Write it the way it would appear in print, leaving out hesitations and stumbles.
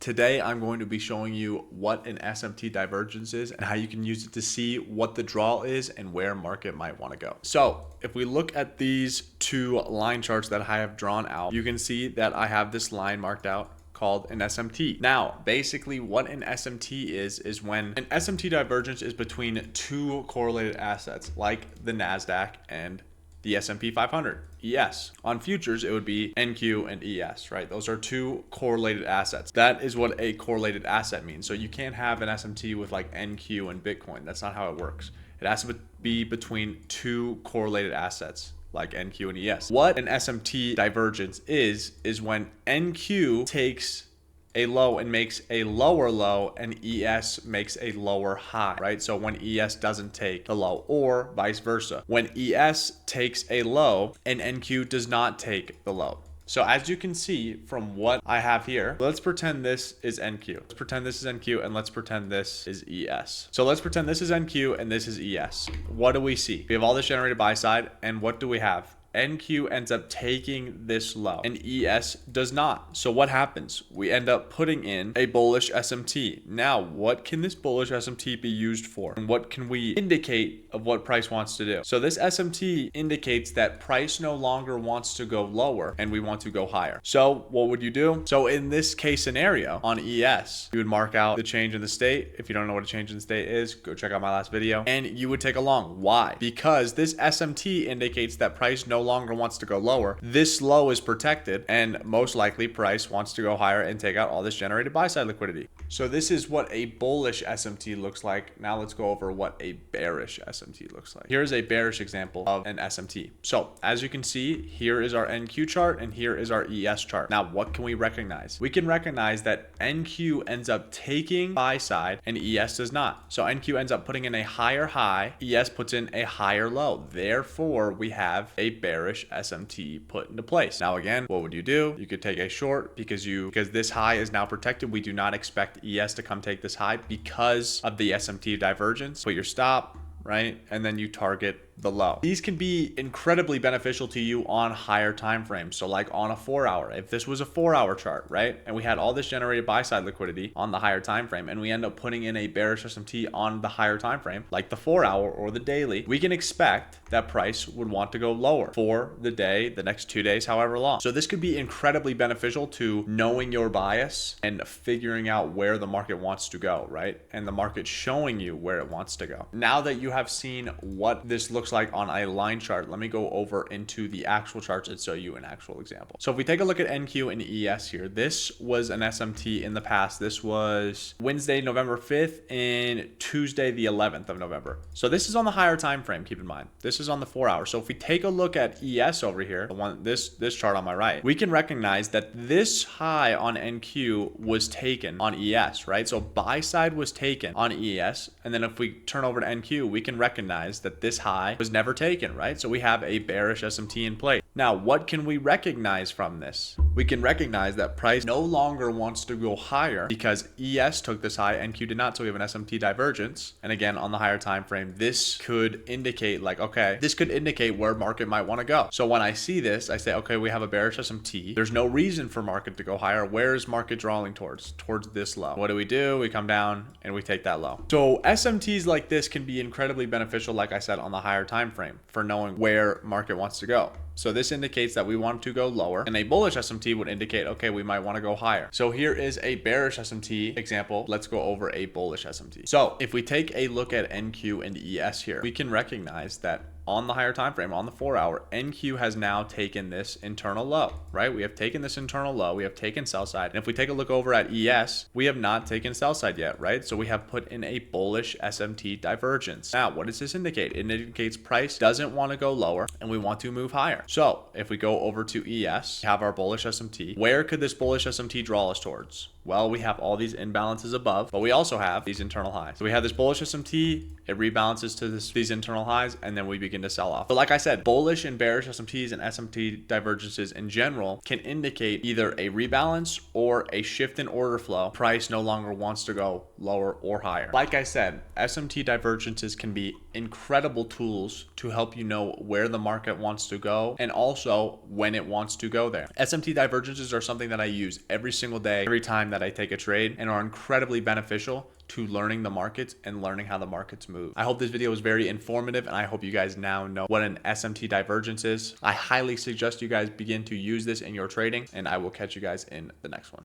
Today, I'm going to be showing you what an SMT divergence is and how you can use it to see what the draw is and where market might want to go. So if we look at these two line charts that I have drawn out, you can see that I have this line marked out called an SMT. Now, basically what an SMT is when an SMT divergence is between two correlated assets like the NASDAQ and the S&P 500, ES. On futures, it would be NQ and ES, right? Those are two correlated assets. That is what a correlated asset means. So you can't have an SMT with like NQ and Bitcoin. That's not how it works. It has to be between two correlated assets like NQ and ES. What an SMT divergence is when NQ takes a low and makes a lower low and ES makes a lower high, right? So when ES doesn't take the low, or vice versa, when ES takes a low and NQ does not take the low. So as you can see from what I have here, let's pretend this is NQ. Let's pretend this is NQ and let's pretend this is ES. So let's pretend this is NQ and this is ES. What do we see? We have all this generated buy side, and what do we have? NQ ends up taking this low and ES does not. So what happens? We end up putting in a bullish SMT. Now, what can this bullish SMT be used for? And what can we indicate of what price wants to do? So this SMT indicates that price no longer wants to go lower and we want to go higher. So what would you do? So in this case scenario on ES, you would mark out the change in the state. If you don't know what a change in the state is, go check out my last video and you would take a long. Why? Because this SMT indicates that price no longer wants to go lower. This low is protected and most likely price wants to go higher and take out all this generated buy side liquidity. So this is what a bullish SMT looks like. Now let's go over what a bearish SMT looks like. Here's a bearish example of an SMT. So as you can see, here is our NQ chart and here is our ES chart. Now what can we recognize? We can recognize that NQ ends up taking buy side and ES does not. So NQ ends up putting in a higher high, ES puts in a higher low. Therefore, we have a bearish SMT put into place. Now again, what would you do? You could take a short because this high is now protected. We do not expect ES to come take this high because of the SMT divergence. Put your stop, right? And then you target the low. These can be incredibly beneficial to you on higher time frames. So like on a 4 hour, if this was a 4 hour chart, right? And we had all this generated buy side liquidity on the higher time frame and we end up putting in a bearish SMT on the higher time frame, like the 4 hour or the daily, we can expect that price would want to go lower for the day, the next 2 days, however long. So this could be incredibly beneficial to knowing your bias and figuring out where the market wants to go, right? And the market showing you where it wants to go. Now that you have seen what this looks like on a line chart, let me go over into the actual charts and show you an actual example. So if we take a look at NQ and ES here, this was an SMT in the past. This was Wednesday, November 5th and Tuesday, the 11th of November. So this is on the higher time frame, keep in mind. This is on the 4 hour. So if we take a look at ES over here, the one this chart on my right, we can recognize that this high on NQ was taken on ES, right? So buy side was taken on ES. And then if we turn over to NQ, we can recognize that this high was never taken, right? So we have a bearish SMT in place. Now, what can we recognize from this? We can recognize that price no longer wants to go higher because ES took this high, NQ did not. So we have an SMT divergence. And again, on the higher time frame, this could indicate like, okay, this could indicate where market might want to go. So when I see this, I say, okay, we have a bearish SMT. There's no reason for market to go higher. Where is market drawing towards? Towards this low. What do? We come down and we take that low. So SMTs like this can be incredibly beneficial, like I said, on the higher time frame for knowing where market wants to go. So this indicates that we want to go lower, and a bullish SMT would indicate, okay, we might want to go higher. So here is a bearish SMT example. Let's go over a bullish SMT. So if we take a look at NQ and ES here, we can recognize that on the higher time frame, on the 4 hour, NQ has now taken this internal low, right? We have taken this internal low. We have taken sell side. And if we take a look over at ES, we have not taken sell side yet, right? So we have put in a bullish SMT divergence. Now, what does this indicate? It indicates price doesn't want to go lower and we want to move higher. So if we go over to ES, we have our bullish SMT. Where could this bullish SMT draw us towards? Well, we have all these imbalances above, but we also have these internal highs. So we have this bullish SMT, it rebalances to these internal highs, and then we begin to sell off. But like I said, bullish and bearish SMTs and SMT divergences in general can indicate either a rebalance or a shift in order flow. Price no longer wants to go lower or higher. Like I said, SMT divergences can be incredible tools to help you know where the market wants to go and also when it wants to go there. SMT divergences are something that I use every single day, every time time that I take a trade and are incredibly beneficial to learning the markets and learning how the markets move. I hope this video was very informative, and I hope you guys now know what an SMT divergence is. I highly suggest you guys begin to use this in your trading, and I will catch you guys in the next one.